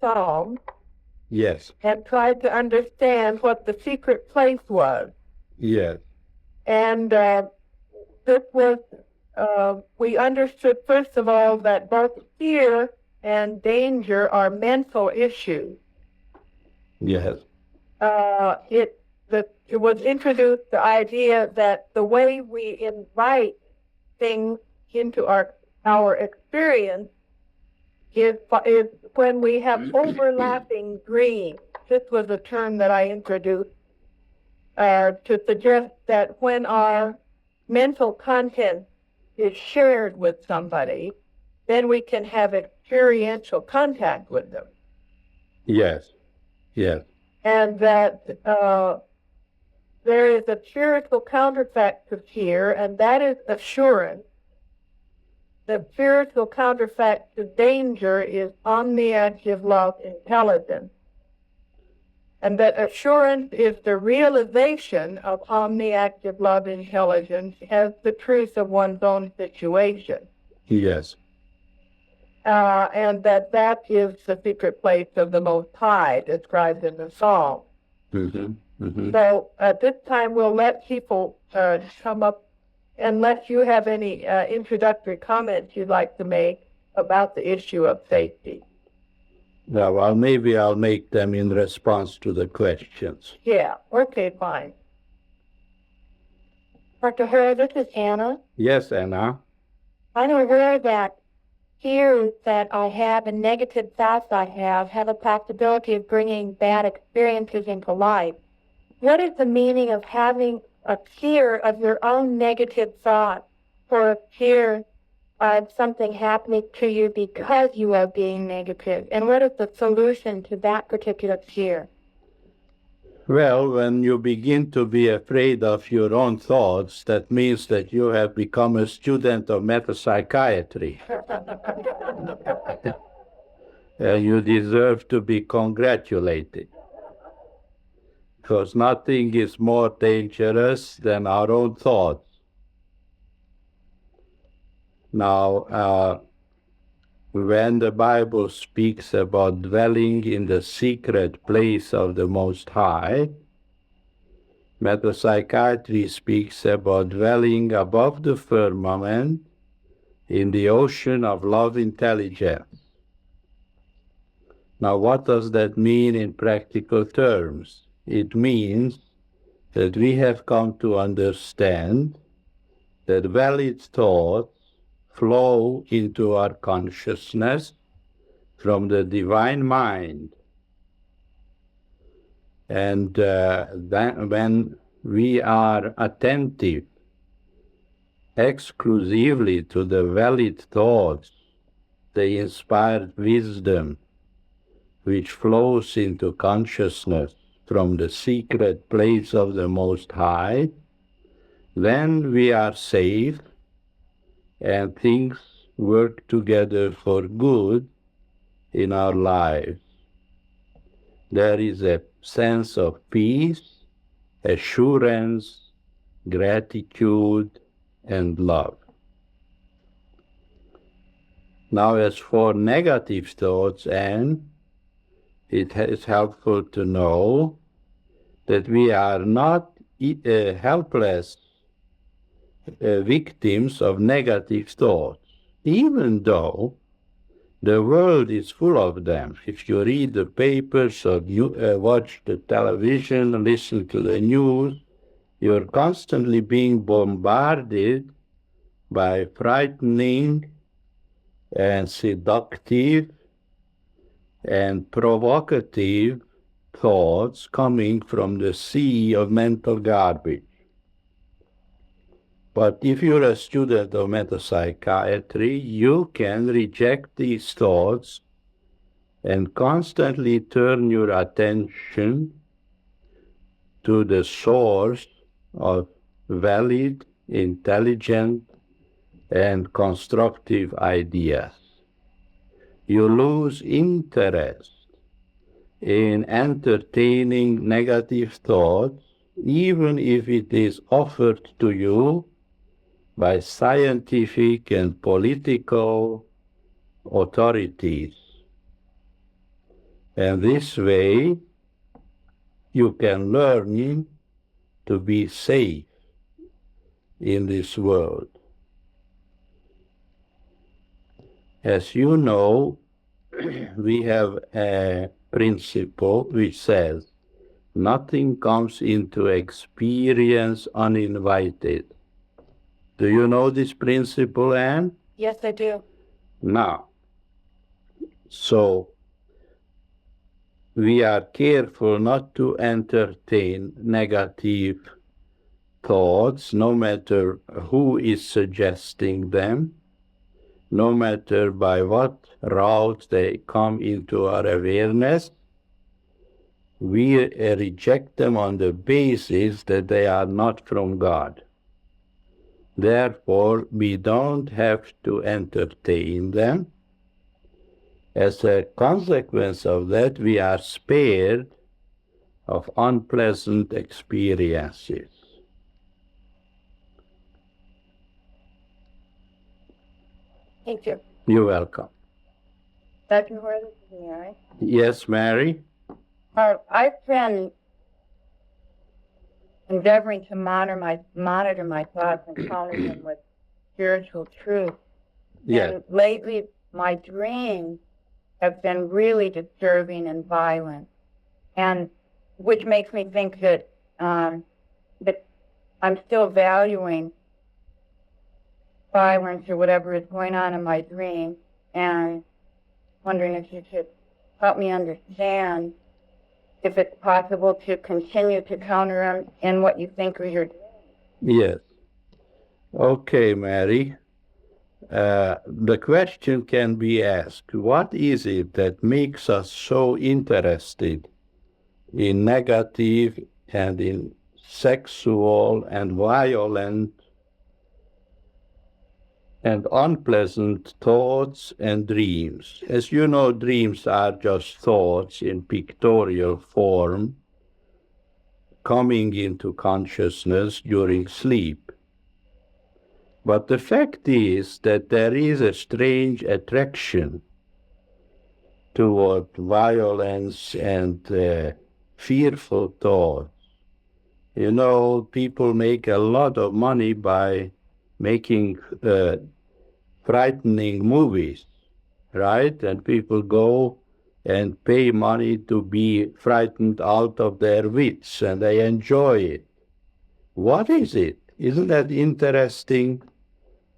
Psalm Yes. and tried to understand what the secret place was. Yes. And this was, we understood, first of all, that both fear and danger are mental issues. Yes. It was introduced the idea that the way we invite things into our experience is when we have overlapping dreams. This was a term that I introduced to suggest that when our mental content is shared with somebody, then we can have experiential contact with them. Yes. Yes. And that there is a spiritual counterfactor to fear, and that is assurance. The spiritual counterfactor to danger is omniactive love intelligence. And that assurance is the realization of omniactive love intelligence as the truth of one's own situation. Yes. And that is the secret place of the Most High, described in the Psalm. Mm-hmm. Mm-hmm. So at this time, we'll let people come up, unless you have any introductory comments you'd like to make about the issue of safety. Yeah, well, maybe I'll make them in response to the questions. Yeah, okay, fine. Dr. Hora, this is Anna. Yes, Anna. I'm aware that fears that I have and negative thoughts I have a possibility of bringing bad experiences into life. What is the meaning of having a fear of your own negative thoughts, or a fear of something happening to you because you are being negative? And what is the solution to that particular fear? Well, when you begin to be afraid of your own thoughts, that means that you have become a student of metapsychiatry. You deserve to be congratulated, because nothing is more dangerous than our own thoughts. Now, when the Bible speaks about dwelling in the secret place of the Most High, metapsychiatry speaks about dwelling above the firmament in the ocean of love intelligence. Now, what does that mean in practical terms? It means that we have come to understand that valid thoughts flow into our consciousness from the divine mind. And then when we are attentive exclusively to the valid thoughts, the inspired wisdom which flows into consciousness from the secret place of the Most High, then we are safe and things work together for good in our lives. There is a sense of peace, assurance, gratitude, and love. Now, as for negative thoughts, Anne, it is helpful to know that we are not helpless victims of negative thoughts, even though the world is full of them. If you read the papers or you watch the television, listen to the news, you're constantly being bombarded by frightening and seductive and provocative thoughts coming from the sea of mental garbage. But if you're a student of metapsychiatry, you can reject these thoughts and constantly turn your attention to the source of valid, intelligent, and constructive ideas. You lose interest in entertaining negative thoughts, even if it is offered to you by scientific and political authorities. And this way, you can learn to be safe in this world. As you know, we have a principle which says nothing comes into experience uninvited. Do you know this principle, Anne? Yes, I do. Now, so we are careful not to entertain negative thoughts, no matter who is suggesting them, no matter by what route they come into our awareness. We reject them on the basis that they are not from God. Therefore, we don't have to entertain them. As a consequence of that, we are spared of unpleasant experiences. Thank you. You're welcome. Dr. Hora, this is Mary. Yes, Mary? I've been endeavoring to monitor my thoughts and counter them with spiritual truth. Yes. And lately, my dreams have been really disturbing and violent, and which makes me think that that I'm still valuing violence or whatever is going on in my dream, and wondering if you could help me understand if it's possible to continue to counter them in what you think are your dreams. Yes. Okay, Mary. The question can be asked, what is it that makes us so interested in negative and in sexual and violent and unpleasant thoughts and dreams? As you know, dreams are just thoughts in pictorial form coming into consciousness during sleep. But the fact is that there is a strange attraction toward violence and fearful thoughts. You know, people make a lot of money by making frightening movies, right? And people go and pay money to be frightened out of their wits, and they enjoy it. What is it? Isn't that interesting?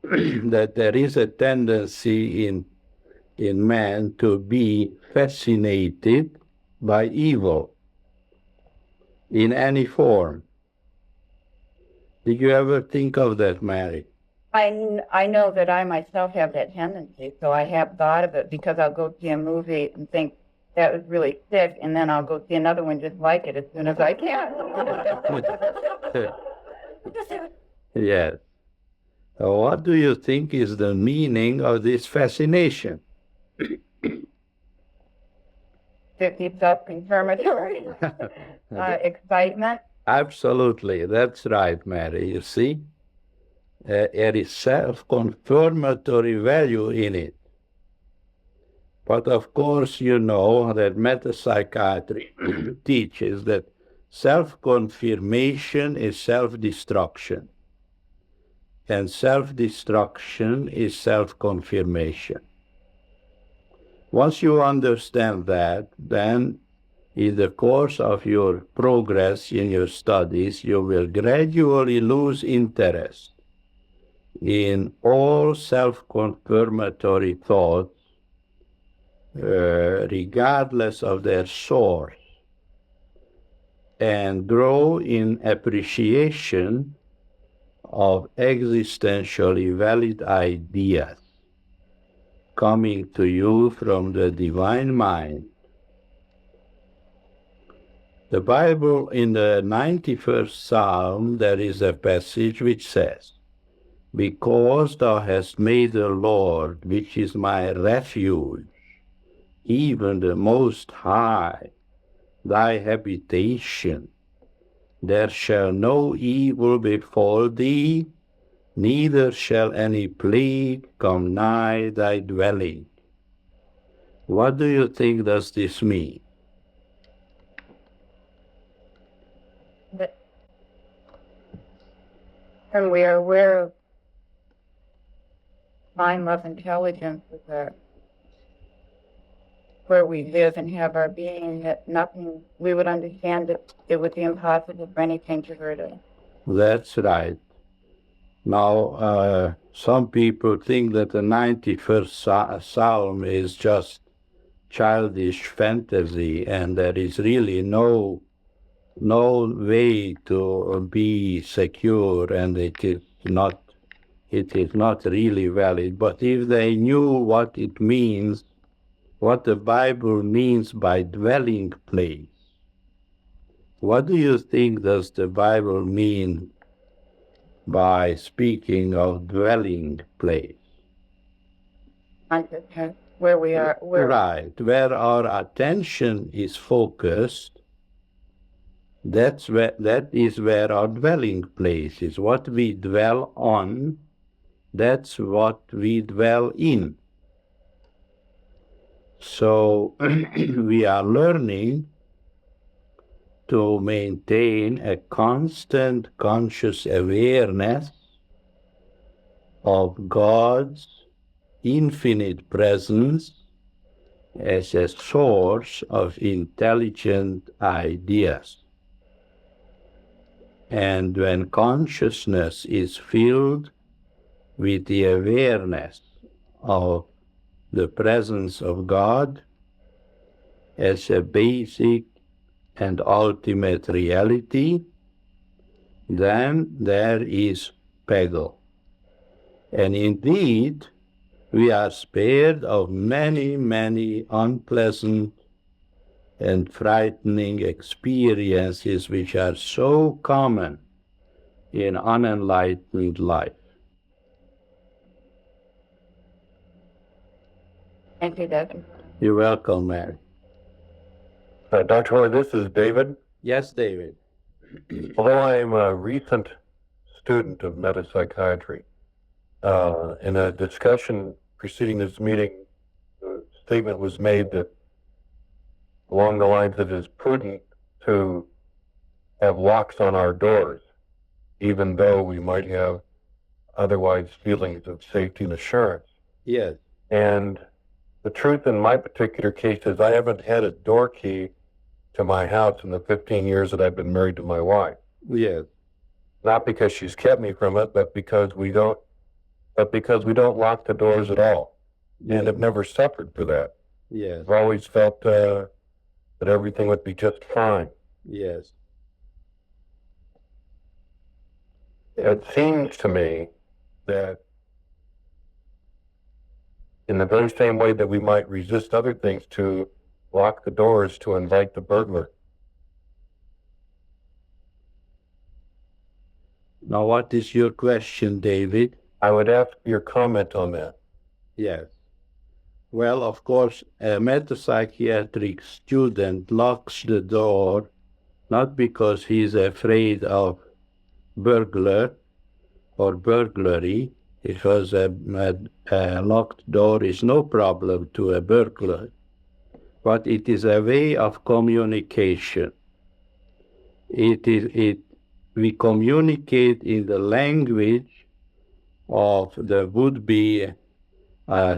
That there is a tendency in man to be fascinated by evil in any form. Did you ever think of that, Mary? I know that I myself have that tendency, so I have thought of it, because I'll go see a movie and think that was really sick, and then I'll go see another one just like it as soon as I can. Yes. So what do you think is the meaning of this fascination? To keep up confirmatory excitement. Absolutely, that's right, Mary. You see, there is self-confirmatory value in it. But of course, you know that metapsychiatry teaches that self-confirmation is self-destruction, and self-destruction is self-confirmation. Once you understand that, then in the course of your progress in your studies, you will gradually lose interest in all self-confirmatory thoughts, regardless of their source, and grow in appreciation of existentially valid ideas coming to you from the divine mind. The Bible, in the 91st Psalm, there is a passage which says, "Because thou hast made the Lord, which is my refuge, even the Most High, thy habitation, there shall no evil befall thee, neither shall any plague come nigh thy dwelling." What do you think does this mean? And we are aware of mind, love, intelligence is where we live and have our being, that nothing, we would understand that it would be impossible for anything to hurt us. That's right. Now, some people think that the 91st Psalm is just childish fantasy, and there is really no way to be secure, and it is not really valid. But if they knew what it means, what the Bible means by dwelling place, what do you think does the Bible mean by speaking of dwelling place? Where we are, right, where our attention is focused, that is where our dwelling place is. What we dwell on, that's what we dwell in. So we are learning to maintain a constant conscious awareness of God's infinite presence as a source of intelligent ideas. And when consciousness is filled with the awareness of the presence of God as a basic and ultimate reality, then there is PAGL. And indeed, we are spared of many, many unpleasant and frightening experiences which are so common in unenlightened life. Thank you, Doctor. You're welcome, Mary. Dr. Hora, this is David. Yes, David. Although I am a recent student of metapsychiatry, in a discussion preceding this meeting, the statement was made that along the lines that it is prudent to have locks on our doors, even though we might have otherwise feelings of safety and assurance. Yes. And the truth in my particular case is I haven't had a door key to my house in the 15 years that I've been married to my wife. Yes. Not because she's kept me from it, but because we don't lock the doors at all. Yes. And have never suffered for that. Yes. I've always felt that everything would be just fine. Yes. It seems to me that in the very same way that we might resist other things to lock the doors to invite the burglar. Now, what is your question, David? I would ask your comment on that. Yes. Well, of course, a metapsychiatric student locks the door not because he's afraid of burglar or burglary, because a locked door is no problem to a burglar, but it is a way of communication. We communicate in the language of the would-be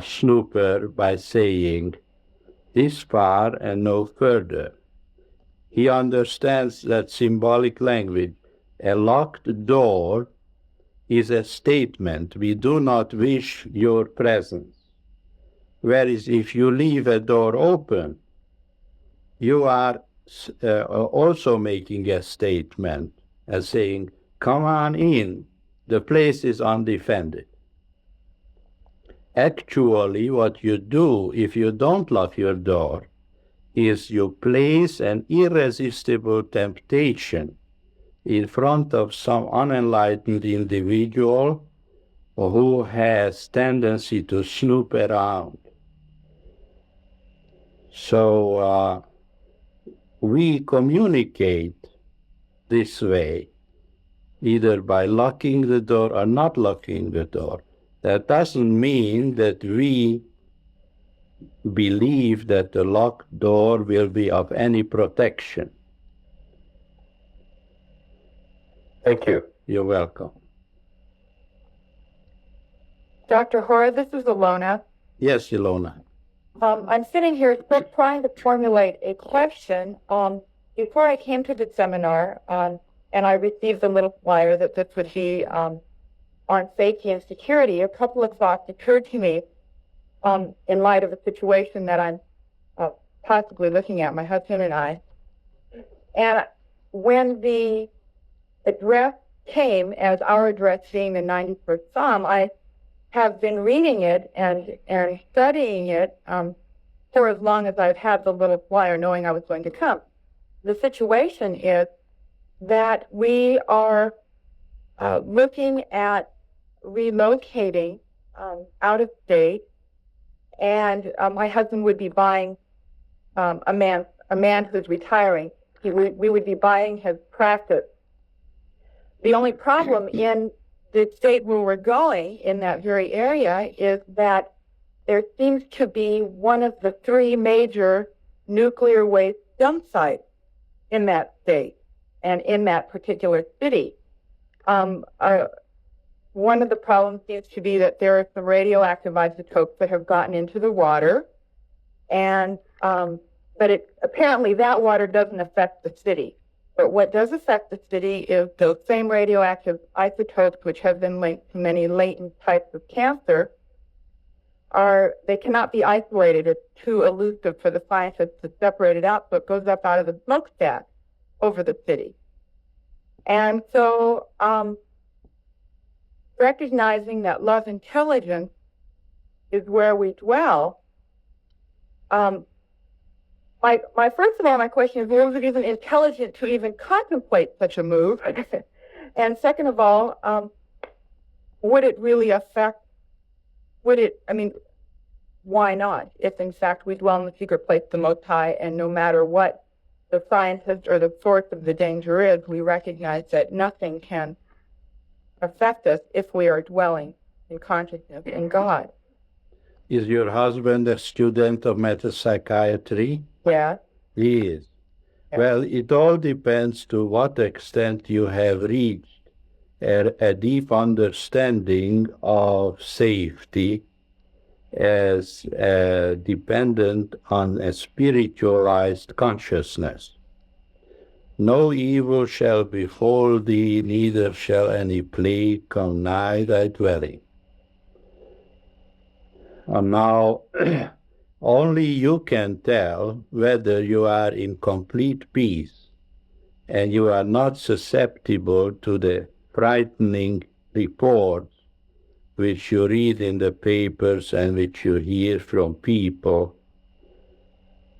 snooper by saying, this far and no further. He understands that symbolic language. A locked door is a statement. We do not wish your presence. Whereas if you leave a door open, you are also making a statement and saying, come on in, the place is undefended. Actually, what you do if you don't lock your door is you place an irresistible temptation in front of some unenlightened individual who has tendency to snoop around. So we communicate this way, either by locking the door or not locking the door. That doesn't mean that we believe that the locked door will be of any protection. Thank you. You're welcome. Dr. Hora, this is Alona. Yes, Ilona. I'm sitting here still trying to formulate a question. Before I came to the seminar, and I received the little flyer that this would be on safety and security, a couple of thoughts occurred to me in light of the situation that I'm possibly looking at, my husband and I. And when the address came, as our address being the 91st Psalm, I have been reading it and studying it for as long as I've had the little flyer, knowing I was going to come. The situation is that we are looking at relocating out of state, and my husband would be buying a man who's retiring. We would be buying his practice. The only problem in the state where we're going, in that very area, is that there seems to be one of the 3 major nuclear waste dump sites in that state and in that particular city. One of the problems seems to be that there are some radioactive isotopes that have gotten into the water, and but apparently that water doesn't affect the city. But what does affect the city is those same radioactive isotopes, which have been linked to many latent types of cancer, they cannot be isolated. It's too elusive for the scientists to separate it out, so it goes up out of the smokestack over the city. And so recognizing that love intelligence is where we dwell, my question is, was it even intelligent to even contemplate such a move? And second of all, would it really affect, why not? If in fact we dwell in the secret place the Most High, and no matter what the scientist or the source of the danger is, we recognize that nothing can affect us if we are dwelling in consciousness in God. Is your husband a student of metapsychiatry? Yeah. He is. Yeah. Well, it all depends to what extent you have reached a deep understanding of safety as dependent on a spiritualized consciousness. No evil shall befall thee, neither shall any plague come nigh thy dwelling. And now, only you can tell whether you are in complete peace and you are not susceptible to the frightening reports which you read in the papers and which you hear from people.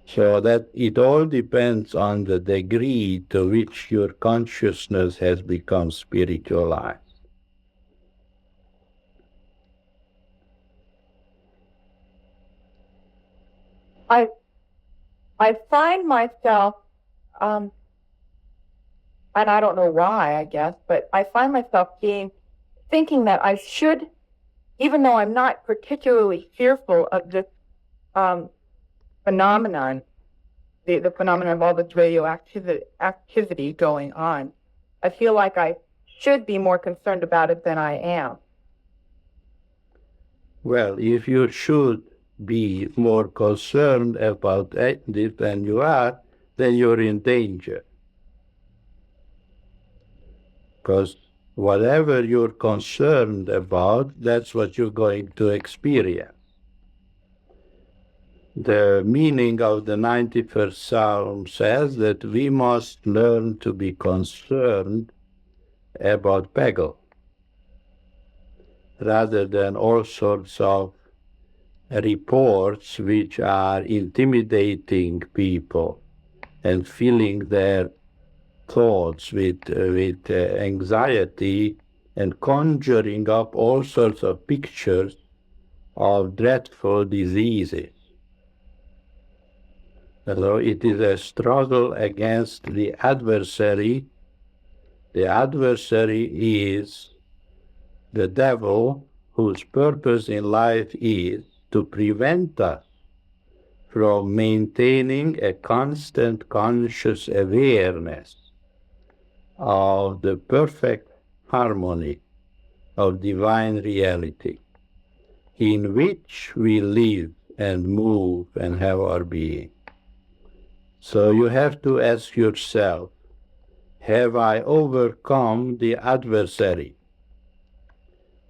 So that it all depends on the degree to which your consciousness has become spiritualized. I find myself, and I don't know why, I guess, but I find myself thinking that I should, even though I'm not particularly fearful of this phenomenon, the phenomenon of all this radioactivity going on, I feel like I should be more concerned about it than I am. Well, if you should be more concerned about it than you are, then you're in danger. Because whatever you're concerned about, that's what you're going to experience. The meaning of the 91st Psalm says that we must learn to be concerned about PAGL, rather than all sorts of reports which are intimidating people and filling their thoughts with anxiety and conjuring up all sorts of pictures of dreadful diseases. So it is a struggle against the adversary. The adversary is the devil, whose purpose in life is to prevent us from maintaining a constant conscious awareness of the perfect harmony of divine reality. in which we live and move and have our being. So you have to ask yourself, have I overcome the adversary?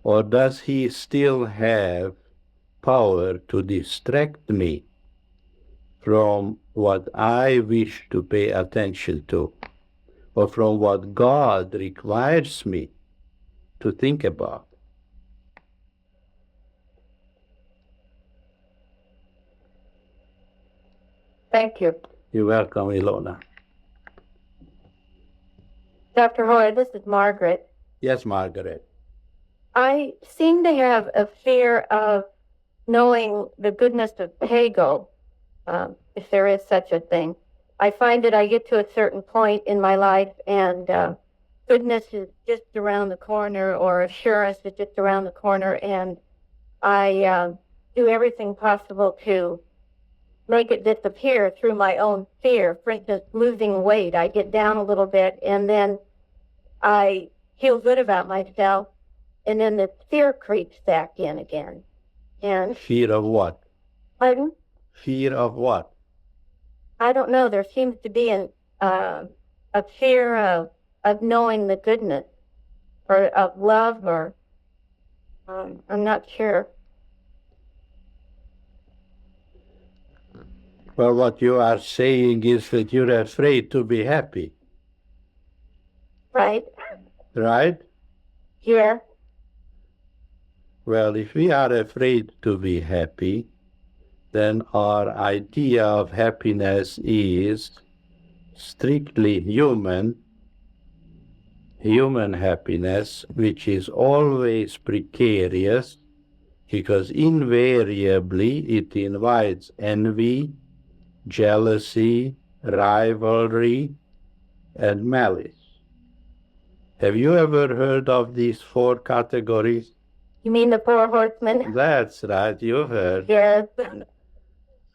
Or does he still have power to distract me from what I wish to pay attention to, or from what God requires me to think about? Thank you. You're welcome, Ilona. Dr. Hora, this is Margaret. Yes, Margaret. I seem to have a fear of knowing the goodness of PAGL, if there is such a thing. I find that I get to a certain point in my life and goodness is just around the corner, or assurance is just around the corner, and I do everything possible to make it disappear through my own fear. For instance, losing weight, I get down a little bit and then I feel good about myself, and then the fear creeps back in again. And Fear of what? pardon? Fear of what? I don't know. There seems to be a fear of knowing the goodness, or of love, or I'm not sure. Well, what you are saying is that you're afraid to be happy, Right? right? Here. Well, if we are afraid to be happy, then our idea of happiness is strictly human happiness, which is always precarious, because invariably it invites envy, jealousy, rivalry, and malice. Have you ever heard of these 4 categories? You mean the 4 horsemen? That's right, you've heard. Yes.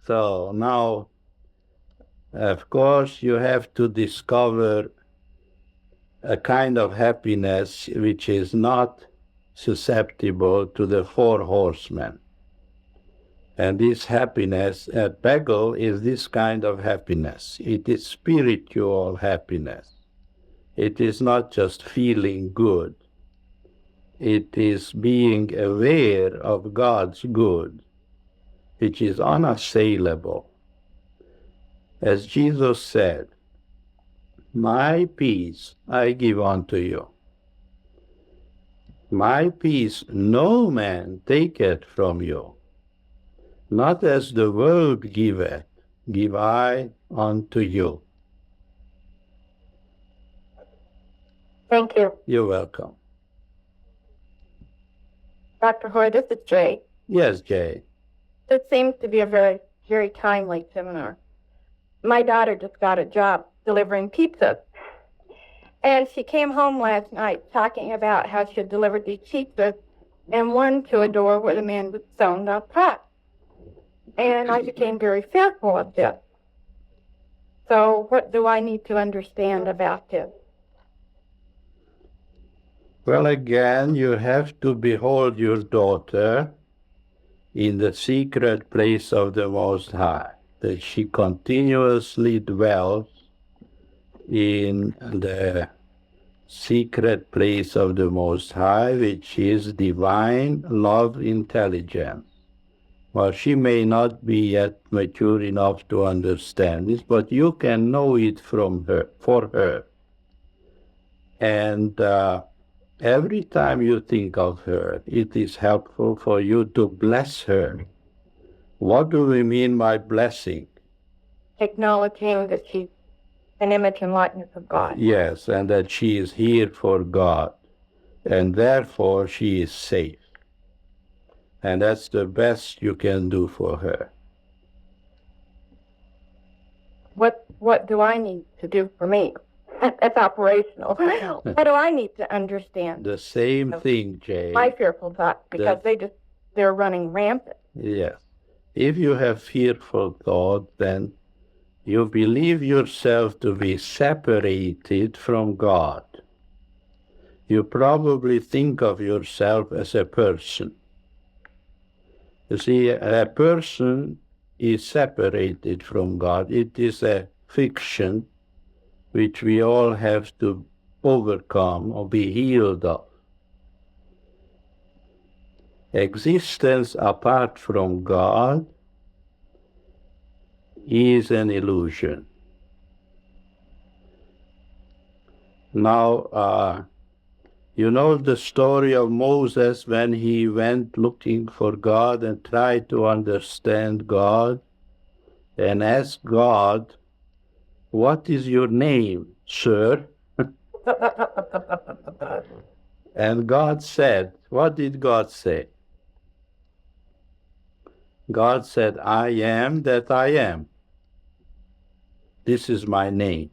So now, of course, you have to discover a kind of happiness which is not susceptible to the 4 horsemen. And this happiness at PAGL is this kind of happiness. It is spiritual happiness. It is not just feeling good. It is being aware of God's good, which is unassailable. As Jesus said, my peace I give unto you. My peace no man taketh from you. Not as the world giveth, give I unto you. Thank you. You're welcome. Dr. Hoy, this is Jay. Yes, Jay. This seems to be a very, very timely seminar. My daughter just got a job delivering pizza. And she came home last night talking about how she had delivered these pizzas and one to a door where the man was selling the pot. And I became very fearful of this. So what do I need to understand about this? Well, again, you have to behold your daughter in the secret place of the Most High, that she continuously dwells in the secret place of the Most High, which is divine love intelligence. Well, she may not be yet mature enough to understand this, but you can know it from her, for her. And every time you think of her, it is helpful for you to bless her. What do we mean by blessing? Acknowledging that she's an image and likeness of God. Yes, and that she is here for God, and therefore she is safe. And that's the best you can do for her. What do I need to do for me? That's operational. What do I need to understand? The same thing, Jay. My fearful thoughts, because they're running rampant. Yes. If you have fearful thought, then you believe yourself to be separated from God. You probably think of yourself as a person. You see, a person is separated from God. It is a fiction which we all have to overcome or be healed of. Existence apart from God is an illusion. Now, you know the story of Moses when he went looking for God and tried to understand God and asked God, "What is your name, sir?" And God said, what did God say? God said, "I am that I am. This is my name.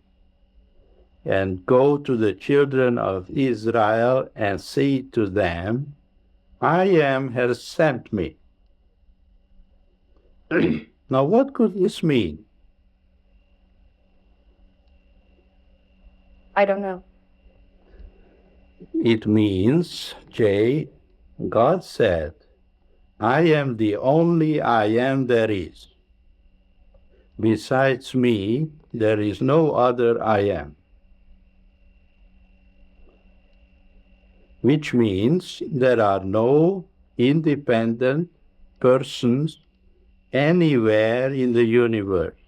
And go to the children of Israel and say to them, I am has sent me." Now, what could this mean? I don't know. It means, Jay, God said, "I am the only I am there is. Besides me, there is no other I am." Which means there are no independent persons anywhere in the universe.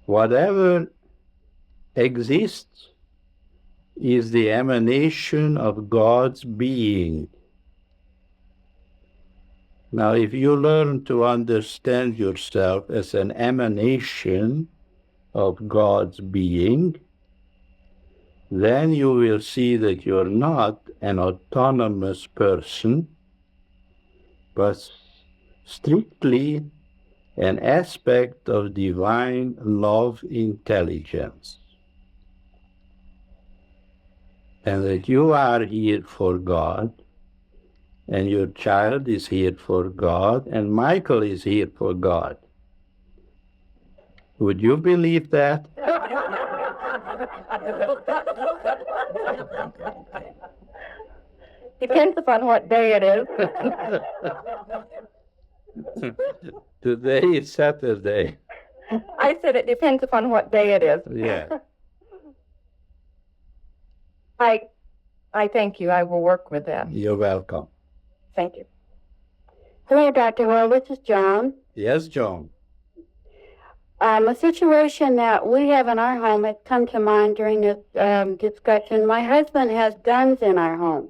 Whatever exists is the emanation of God's being. Now, if you learn to understand yourself as an emanation of God's being, then you will see that you're not an autonomous person, but strictly an aspect of divine love intelligence. And that you are here for God, and your child is here for God, and Michael is here for God. Would you believe that? Depends upon what day it is. Today is Saturday. I said it depends upon what day it is. Yeah. I thank you. I will work with that. You're welcome. Thank you. Hello, Dr. Hora. This is John. Yes, John. A situation that we have in our home has come to mind during this discussion. My husband has guns in our home.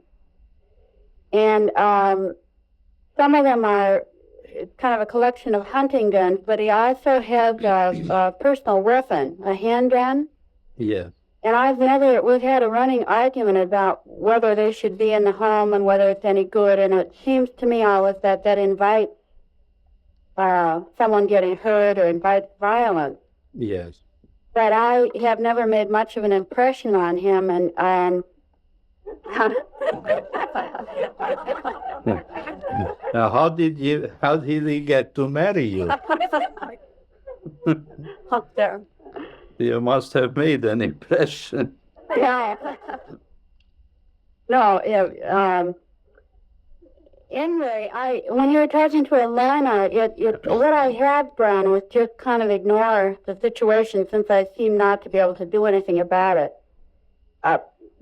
And some of them are kind of a collection of hunting guns, but he also has a personal weapon, a handgun. Yes. And we've had a running argument about whether they should be in the home and whether it's any good. And it seems to me always that invites someone getting hurt or invites violence. Yes. But I have never made much of an impression on him, and Now, how did he get to marry you? up there. You must have made an impression. Yeah. No, anyway, when you were talking to Alana, what I had done was just kind of ignore the situation since I seem not to be able to do anything about it.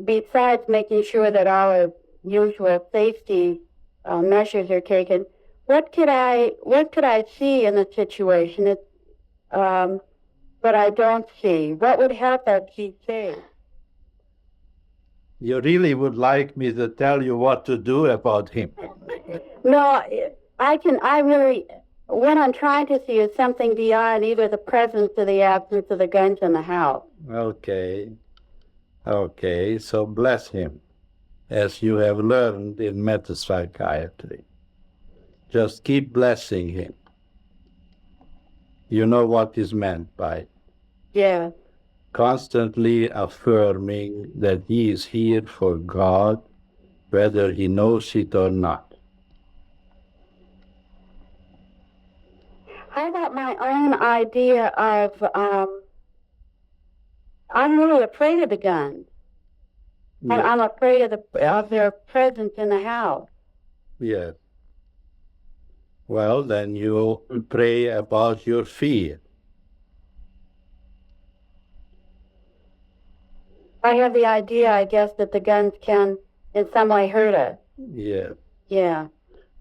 Besides making sure that all the usual safety measures are taken, what could I see in the situation? But I don't see. What would help us see? You really would like me to tell you what to do about him? No, what I'm trying to see is something beyond either the presence or the absence of the guns in the house. Okay, so bless him, as you have learned in metapsychiatry. Just keep blessing him. You know what is meant by it. Yeah. Constantly affirming that he is here for God, whether he knows it or not. I got my own idea of, I'm really afraid of the guns. Yeah. I'm afraid of their presence in the house. Yes. Well, then you pray about your fear. I have the idea, I guess, that the guns can in some way hurt us. Yeah. Yeah.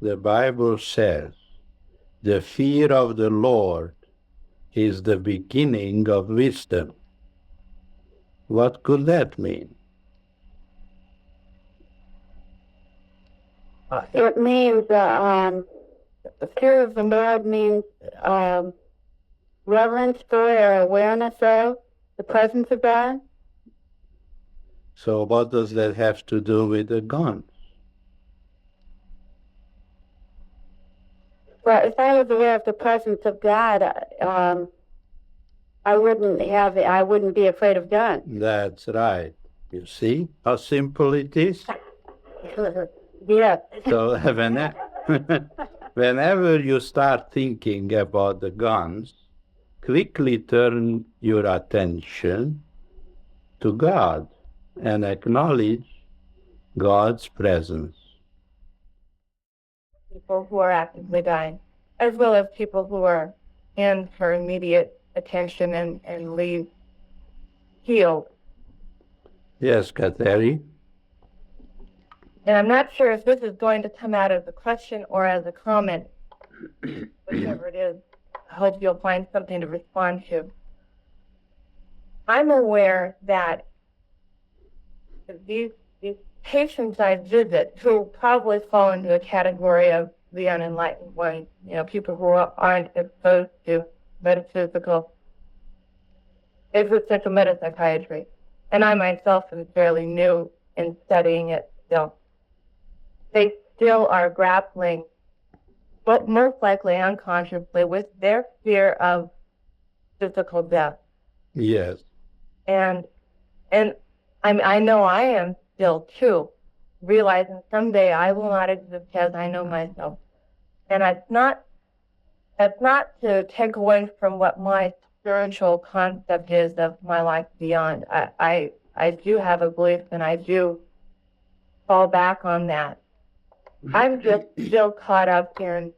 The Bible says, the fear of the Lord is the beginning of wisdom. What could that mean? It means the fear of the Lord means reverence for or awareness of the presence of God. So what does that have to do with the guns? Well, if I was aware of the presence of God, I wouldn't be afraid of guns. That's right. You see how simple it is? Yes. So whenever you start thinking about the guns, quickly turn your attention to God and acknowledge God's presence. People who are actively dying, as well as people who are in for immediate attention and leave healed. Yes, Kateri? And I'm not sure if this is going to come out as a question or as a comment, whichever it is. I hope you'll find something to respond to. I'm aware that these patients I visit, who probably fall into a category of the unenlightened ones, people who aren't exposed to metaphysical, existential metapsychiatry, and I myself am fairly new in studying it still. They still are grappling, but most likely unconsciously, with their fear of physical death. Yes. And I know I am still too, realizing someday I will not exist as I know myself. And that's not to take away from what my spiritual concept is of my life beyond. I do have a belief, and I do fall back on that. I'm just still caught up in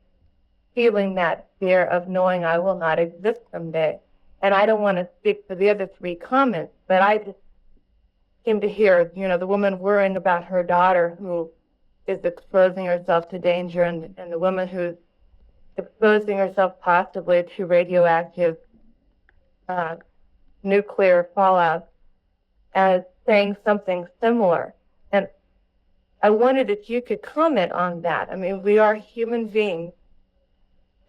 feeling that fear of knowing I will not exist someday. And I don't want to speak for the other three comments, but I just seem to hear, the woman worrying about her daughter who is exposing herself to danger, and the woman who's exposing herself possibly to radioactive nuclear fallout, as saying something similar. And I wondered if you could comment on that. I mean, we are human beings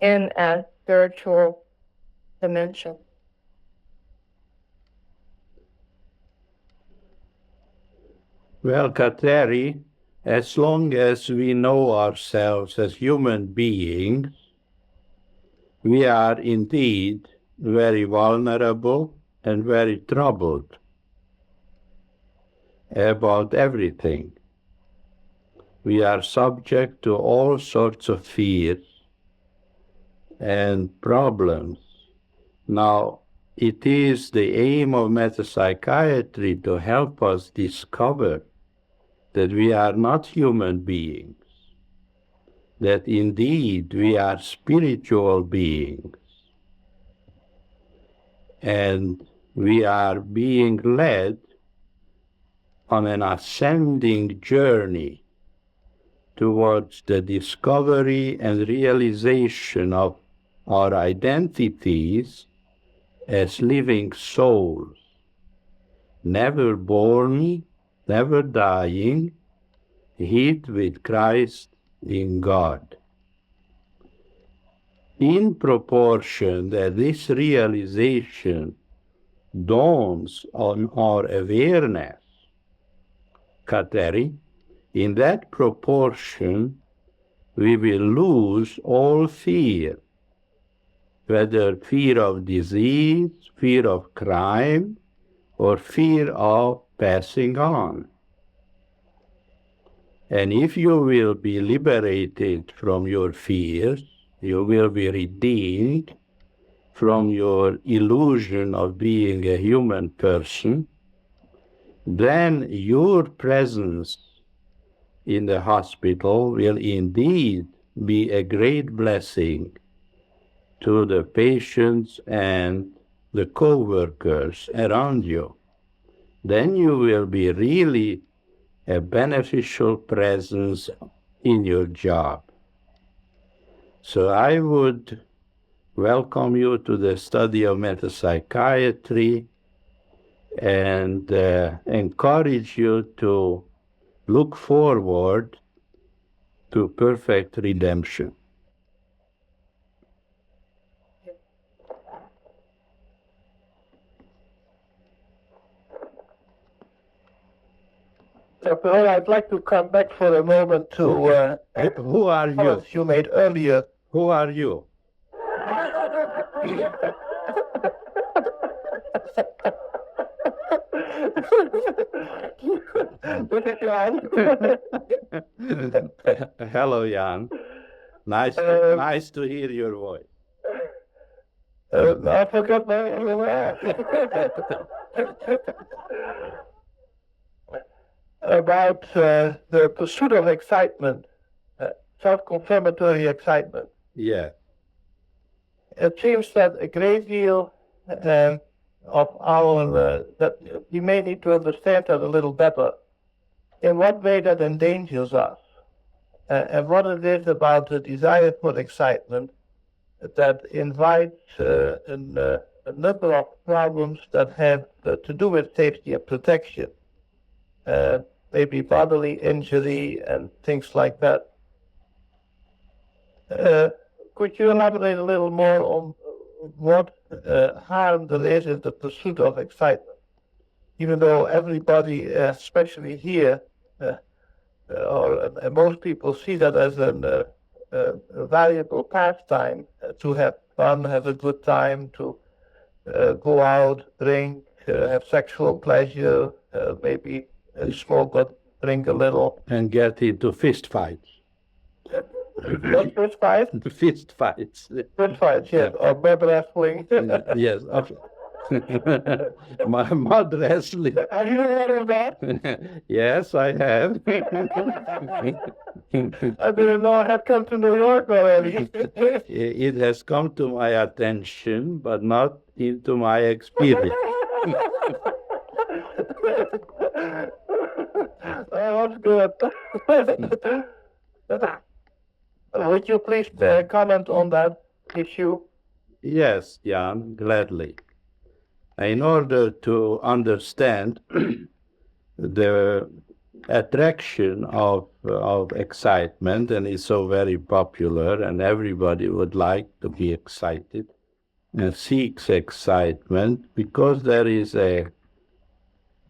in a spiritual dimension. Well, Kateri, as long as we know ourselves as human beings, we are indeed very vulnerable and very troubled about everything. We are subject to all sorts of fears and problems. Now, it is the aim of metapsychiatry to help us discover that we are not human beings, that indeed we are spiritual beings, and we are being led on an ascending journey towards the discovery and realization of our identities as living souls, never born, never dying, hid with Christ in God. In proportion that this realization dawns on our awareness, Kateri, in that proportion we will lose all fear, whether fear of disease, fear of crime, or fear of passing on. And if you will be liberated from your fears, you will be redeemed from your illusion of being a human person, then your presence in the hospital will indeed be a great blessing to the patients and the co-workers around you. Then you will be really a beneficial presence in your job. So I would welcome you to the study of metapsychiatry and encourage you to look forward to perfect redemption. Well, I'd like to come back for a moment to Who are you? comments you made earlier. Who are you? Hello, Jan. Nice to hear your voice. I forgot my about the pursuit of excitement, self-confirmatory excitement. Yeah. It seems that a great deal of our that we may need to understand that a little better. In what way that endangers us, and what it is about the desire for excitement that invites a number of problems that have to do with safety and protection, maybe bodily injury and things like that. Could you elaborate a little more on what harm there is in the pursuit of excitement? Even though everybody, especially here, or most people see that as a valuable pastime, to have fun, have a good time, to go out, drink, have sexual pleasure, maybe smoke or drink a little. And get into fist fights. Not fist fights? Fist fights. Fist fights, yes. Or web wrestling. Yes. Okay. Mud wrestling. Have you heard of that? Yes, I have. I didn't know it had come to New York already. It has come to my attention, but not into my experience. That was good. Would you please comment on that issue? Yes, Jan, gladly. In order to understand the attraction of excitement, and it's so very popular, and everybody would like to be excited and seeks excitement, because there is a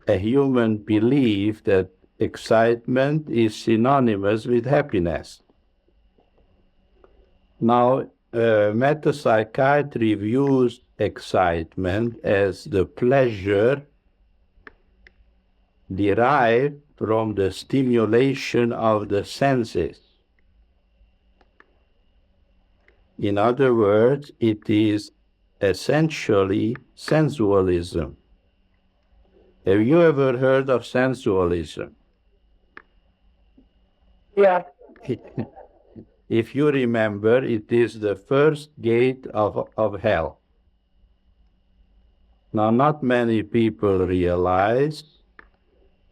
human belief that excitement is synonymous with happiness. Now, metapsychiatry views excitement as the pleasure derived from the stimulation of the senses. In other words, it is essentially sensualism. Have you ever heard of sensualism? Yeah. If you remember, it is the first gate of hell. Now, not many people realize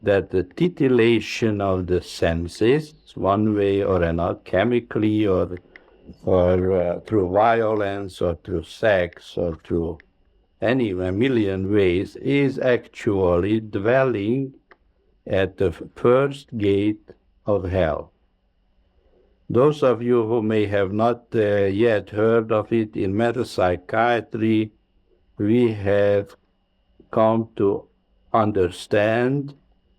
that the titillation of the senses, one way or another, chemically or through violence or through sex or through a million ways, is actually dwelling at the first gate of hell. Those of you who may have not yet heard of it, in metapsychiatry, we have come to understand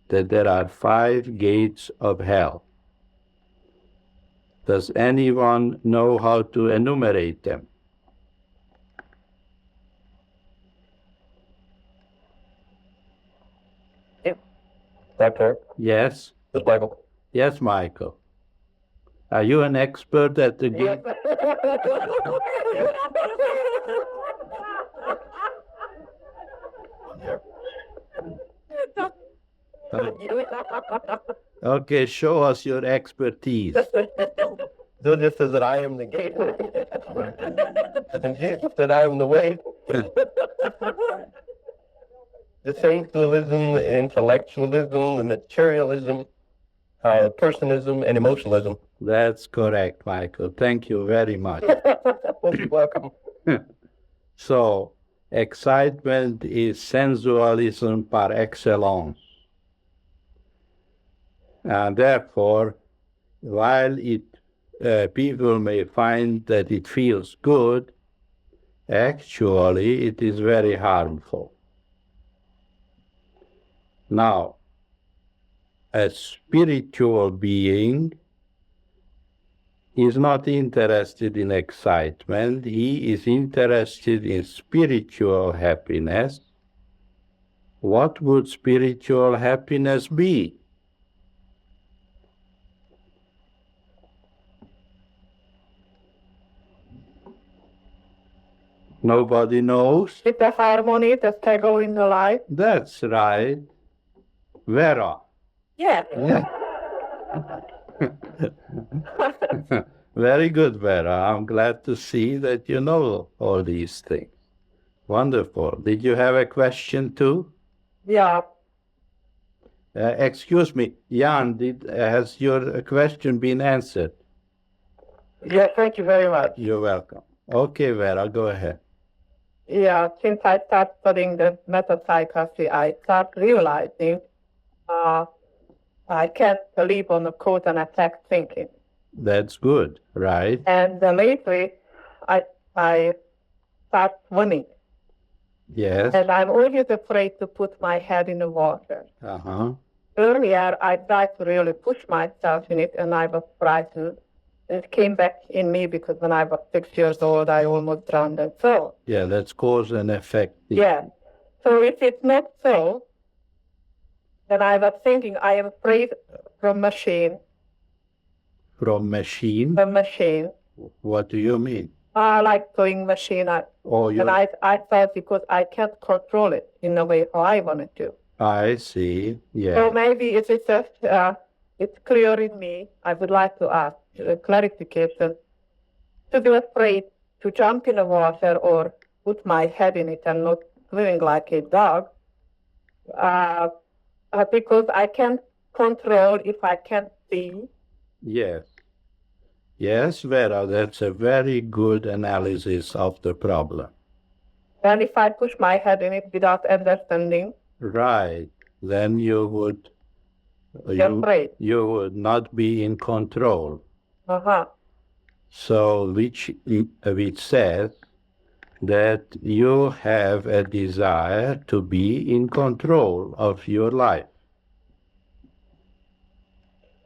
that there are 5 gates of hell. Does anyone know how to enumerate them? Doctor? Yes? This Michael. Yes, Michael. Are you an expert at the game? Okay, show us your expertise. So just says that I am the gate. And Jesus said I am the way. The sensualism, the intellectualism, the materialism, personism, and emotionalism. That's correct, Michael. Thank you very much. You're welcome. So, excitement is sensualism par excellence. And therefore, while people may find that it feels good, actually it is very harmful. Now, a spiritual being is not interested in excitement. He is interested in spiritual happiness. What would spiritual happiness be? Nobody knows? With the harmony, the PAGL in the life. That's right. Vera. Yeah. Very good, Vera. I'm glad to see that you know all these things. Wonderful. Did you have a question too? Yeah. Excuse me, Jan, has your question been answered? Yeah, thank you very much. You're welcome. Okay, Vera, go ahead. Yeah, since I started studying the metapsychology, I start realizing I can't believe on the cause and effect thinking. That's good, right? And lately, I start swimming. Yes. And I'm always afraid to put my head in the water. Uh-huh. Earlier, I tried to really push myself in it, and I was frightened. It came back in me because when I was 6 years old, I almost drowned and fell. Yeah, that's cause and effect. Yeah. So if it's not so, then I was thinking I am afraid from machine. From machine? From machine. What do you mean? I like sewing machine. And I thought because I can't control it in the way how I want to. I see. Yeah. So maybe if it's just, it's clear in me, I would like to ask a clarification. To be afraid to jump in the water or put my head in it and not swimming like a dog, because I can't control if I can't see. Yes. Yes, Vera, that's a very good analysis of the problem. And if I push my head in it without understanding, right, then you would not be in control. Uh-huh. So which says that you have a desire to be in control of your life.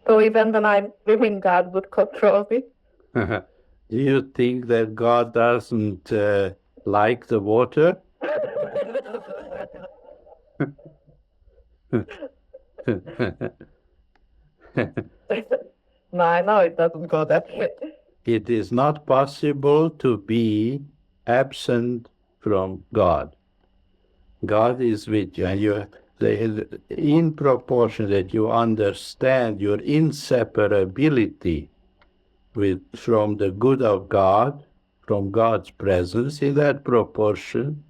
So even when I'm living, God would control me? Do you think that God doesn't like the water? No, I know it doesn't go that way. It is not possible to be absent from God. God is with you, and in proportion that you understand your inseparability from the good of God, from God's presence, in that proportion,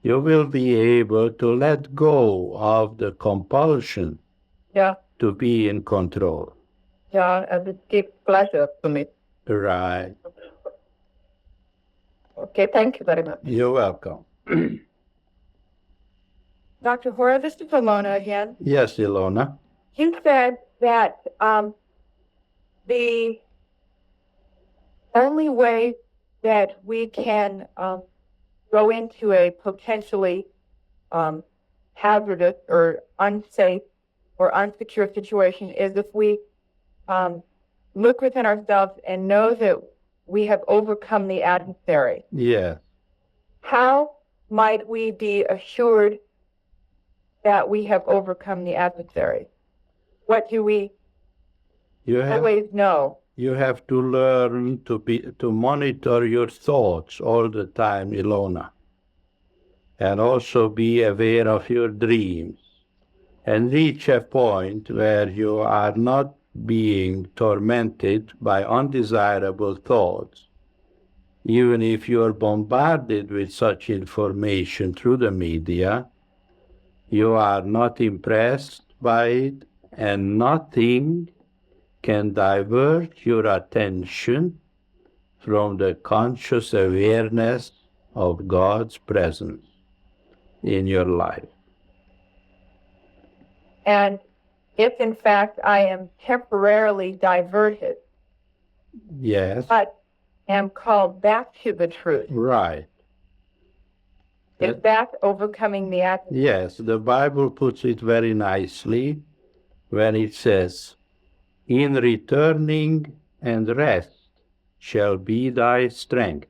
you will be able to let go of the compulsion to be in control. Yeah, and it gives pleasure to me. Right. Okay, thank you very much. You're welcome. Dr. Hora, this is Ilona again. Yes, Ilona. You said that the only way that we can go into a potentially hazardous or unsafe or unsecure situation is if we look within ourselves and know that we have overcome the adversary. Yeah. How might we be assured that we have overcome the adversary? What do we always know? You have to learn to monitor your thoughts all the time, Ilona, and also be aware of your dreams, and reach a point where you are not being tormented by undesirable thoughts, even if you are bombarded with such information through the media, you are not impressed by it, and nothing can divert your attention from the conscious awareness of God's presence in your life. And if in fact I am temporarily diverted, Yes, but am called back to the truth, right. is that overcoming the act? Yes, the Bible puts it very nicely when it says, "In returning and rest shall be thy strength."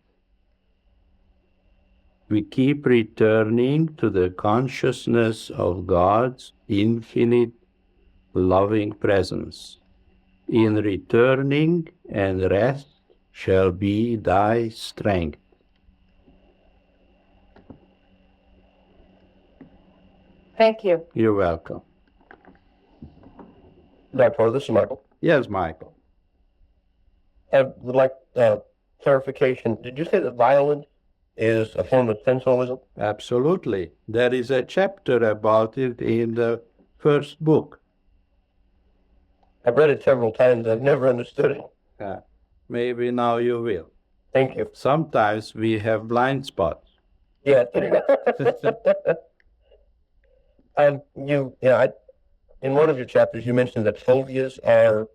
We keep returning to the consciousness of God's infinite loving presence. In returning and rest shall be thy strength. Thank you. You're welcome. Dr. This is Michael. Yes, Michael. I would like clarification. Did you say that violence is a form of sensualism? Absolutely. There is a chapter about it in the first book. I've read it several times. I've never understood it. Maybe now you will. Thank you. Sometimes we have blind spots. Yeah. And in one of your chapters, you mentioned that phobias are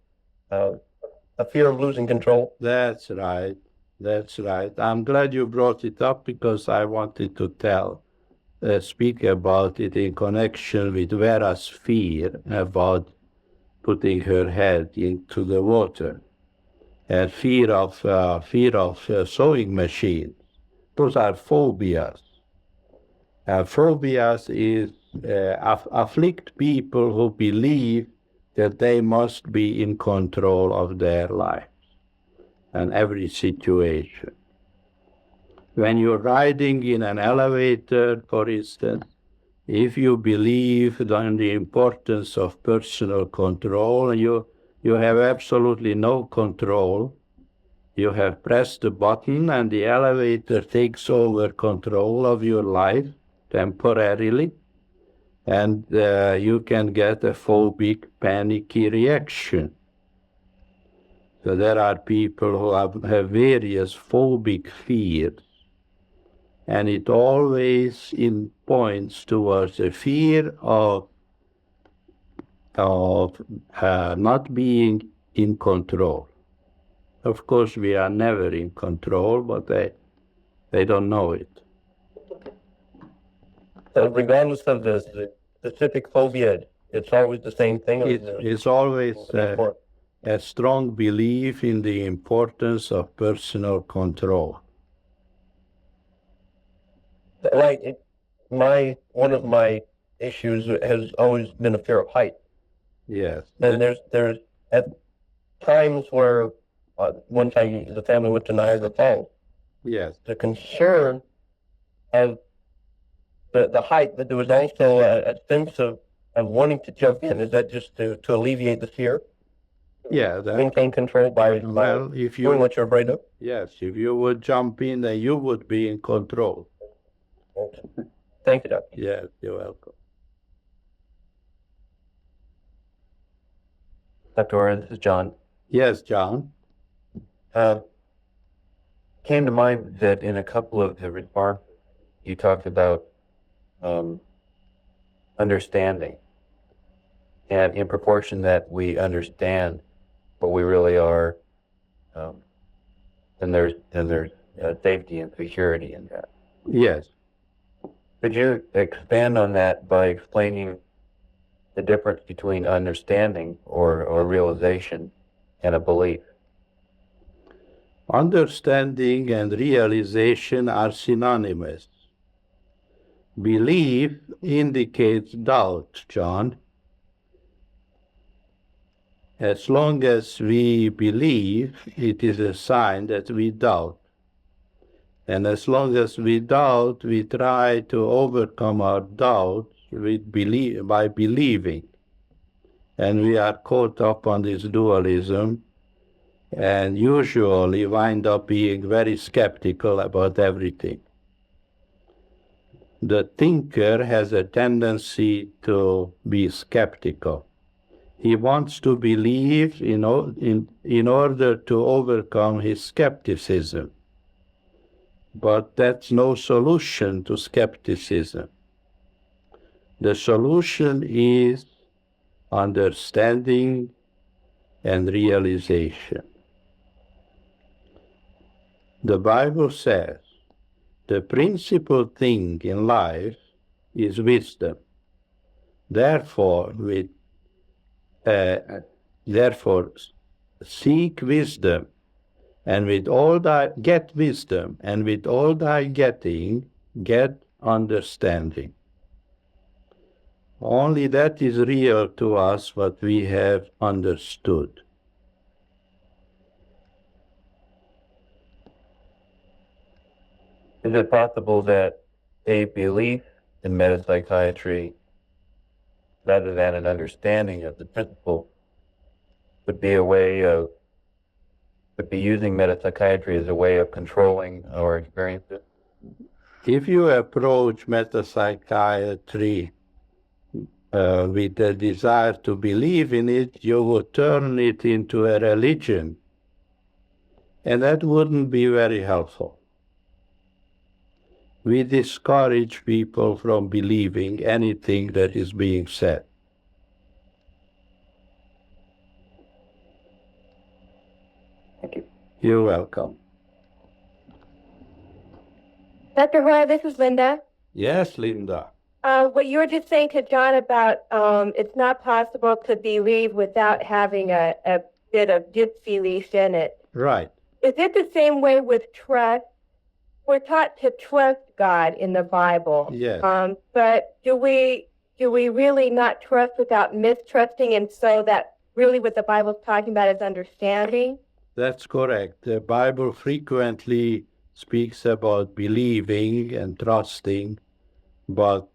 a fear of losing control. That's right. That's right. I'm glad you brought it up because I wanted to speak about it in connection with Vera's fear about putting her head into the water, and fear of sewing machines. Those are phobias. Phobias is afflict people who believe that they must be in control of their lives and every situation. When you're riding in an elevator, for instance, if you believe in the importance of personal control, and you have absolutely no control, you have pressed the button and the elevator takes over control of your life temporarily, and you can get a phobic, panicky reaction. So there are people who have various phobic fears, and it always points towards a fear of not being in control. Of course, we are never in control, but they don't know it. So regardless of the specific phobia, it's always the same thing? It's always a strong belief in the importance of personal control. Like one of my issues has always been a fear of height. Yes. And there's at times where one time the family went to Niagara Falls. Yes. The concern of the height, but there was also a sense of wanting to jump in. Is that just to alleviate the fear? Yeah. Maintain control by if you doing what you're afraid of? Yes, if you would jump in, then you would be in control. Okay. Thank you, Doctor. Yes, you're welcome. Dr. Hora, this is John. Yes, John. Came to mind that in a couple of the remarks, you talked about understanding, and in proportion that we understand what we really are, then there's safety and security in that. Yes. Could you expand on that by explaining the difference between understanding or realization and a belief? Understanding and realization are synonymous. Belief indicates doubt, John. As long as we believe, it is a sign that we doubt. And as long as we doubt, we try to overcome our doubts by believing. and we are caught up on this dualism and usually wind up being very skeptical about everything. The thinker has a tendency to be skeptical. He wants to believe in order to overcome his skepticism. But that's no solution to skepticism. The solution is understanding and realization. The Bible says the principal thing in life is wisdom. Therefore, seek wisdom, and with all thy get wisdom, and with all thy getting, get understanding. Only that is real to us what we have understood. Is it possible that a belief in metapsychiatry, rather than an understanding of the principle, would be using metapsychiatry as a way of controlling our experiences? If you approach metapsychiatry with a desire to believe in it, you would turn it into a religion. And that wouldn't be very helpful. We discourage people from believing anything that is being said. Thank you. You're welcome. Dr. Hora, this is Linda. Yes, Linda. What you were just saying to John about it's not possible to believe without having a bit of disbelief in it. Right. Is it the same way with trust? We're taught to trust God in the Bible. Yes. But do we really not trust without mistrusting? And so that really what the Bible's talking about is understanding? That's correct. The Bible frequently speaks about believing and trusting, but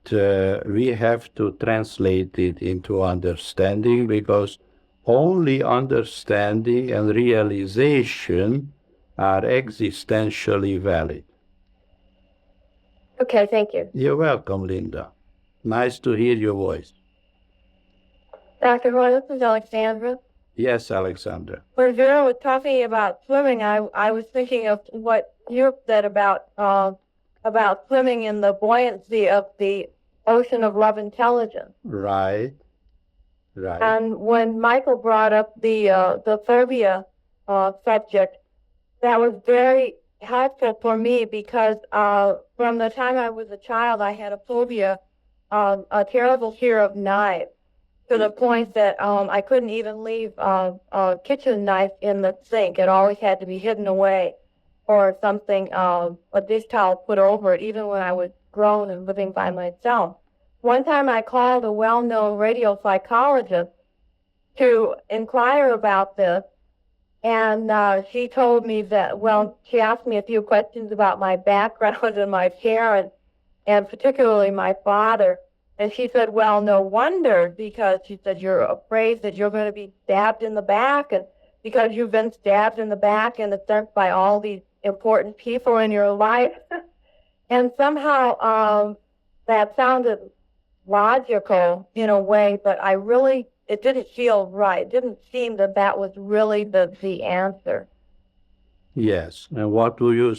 we have to translate it into understanding, because only understanding and realization are existentially valid. Okay, thank you. You're welcome, Linda. Nice to hear your voice. Dr. Roy, this is Alexandra. Yes, Alexandra. When Vera was talking about swimming, I was thinking of what you said about swimming in the buoyancy of the ocean of love intelligence. Right. Right. And when Michael brought up the phobia subject, that was very helpful for me, because from the time I was a child, I had a phobia, a terrible fear of knives, to the point that I couldn't even leave a kitchen knife in the sink. It always had to be hidden away, or something, a dish towel put over it, even when I was grown and living by myself. One time I called a well-known radio psychologist to inquire about this, and she told me that, she asked me a few questions about my background and my parents, and particularly my father. And she said, well, no wonder, because she said, you're afraid that you're going to be stabbed in the back, and because you've been stabbed in the back in the sense by all these important people in your life. And somehow that sounded logical in a way, but it didn't feel right. It didn't seem that was really the answer. Yes. And what do you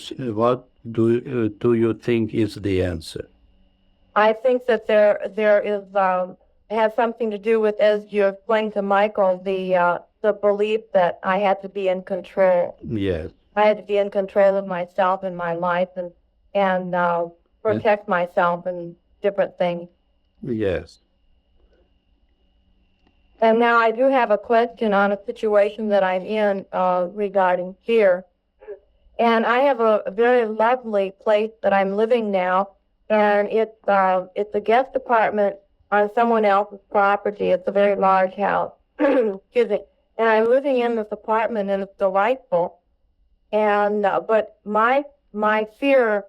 think is the answer? I think that there is has something to do with, as you explained to Michael, the belief that I had to be in control. Yes. I had to be in control of myself and my life, and protect myself and different things. Yes. And now I do have a question on a situation that I'm in regarding fear. And I have a very lovely place that I'm living now, and it's a guest apartment on someone else's property. It's a very large house. Excuse me. And I'm living in this apartment, and it's delightful. And but my fear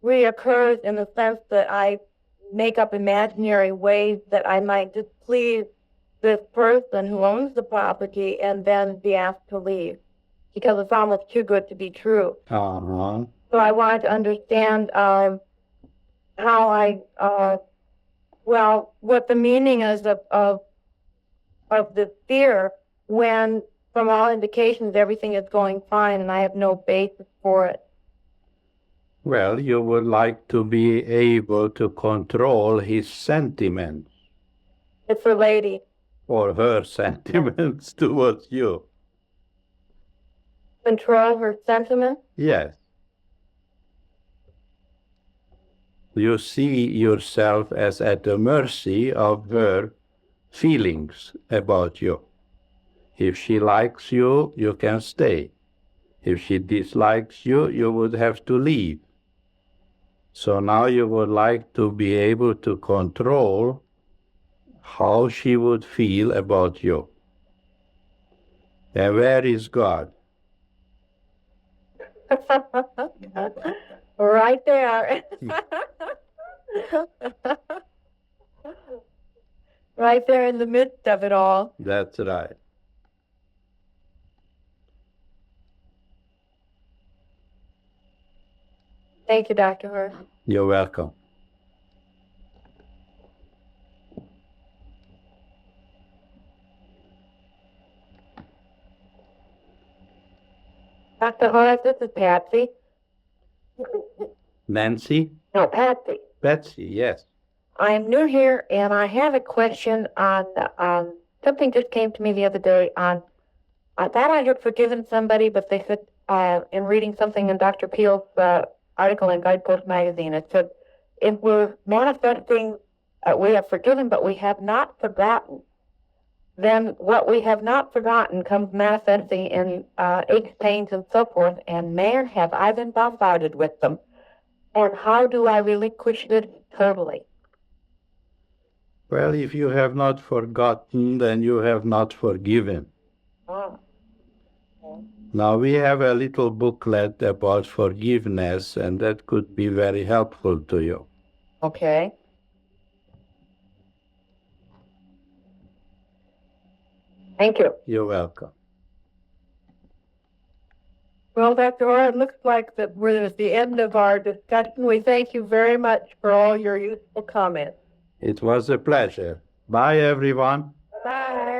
reoccurs in the sense that I make up imaginary ways that I might displease this person who owns the property and then be asked to leave because it's almost too good to be true. Uh-huh. So I wanted to understand how what the meaning is of the fear when, from all indications, everything is going fine and I have no basis for it. Well, you would like to be able to control his sentiments It's a lady. or her sentiments towards you. Control her sentiments? Yes. You see yourself as at the mercy of her feelings about you. If she likes you, you can stay. If she dislikes you, you would have to leave. So now you would like to be able to control how she would feel about you. And where is God? Right there. Right there in the midst of it all. That's right. Thank you, Dr. Hora. You're welcome. Dr. Hora, this is Patsy. Nancy? No, Patsy. Betsy, yes. I'm new here, and I have a question on something just came to me the other day on. I thought I had forgiven somebody, but they said in reading something in Dr. Peel's article in Guidepost magazine, it said if we're manifesting, we have forgiven, but we have not forgotten. Then what we have not forgotten comes manifesting in aches, pains, and so forth. And man, have I been bombarded with them. And how do I relinquish it totally? Well, if you have not forgotten, then you have not forgiven. Oh. Now, we have a little booklet about forgiveness, and that could be very helpful to you. Okay. Thank you. You're welcome. Well, Dr. Hora, it looks like that we're at the end of our discussion. We thank you very much for all your useful comments. It was a pleasure. Bye, everyone. Bye.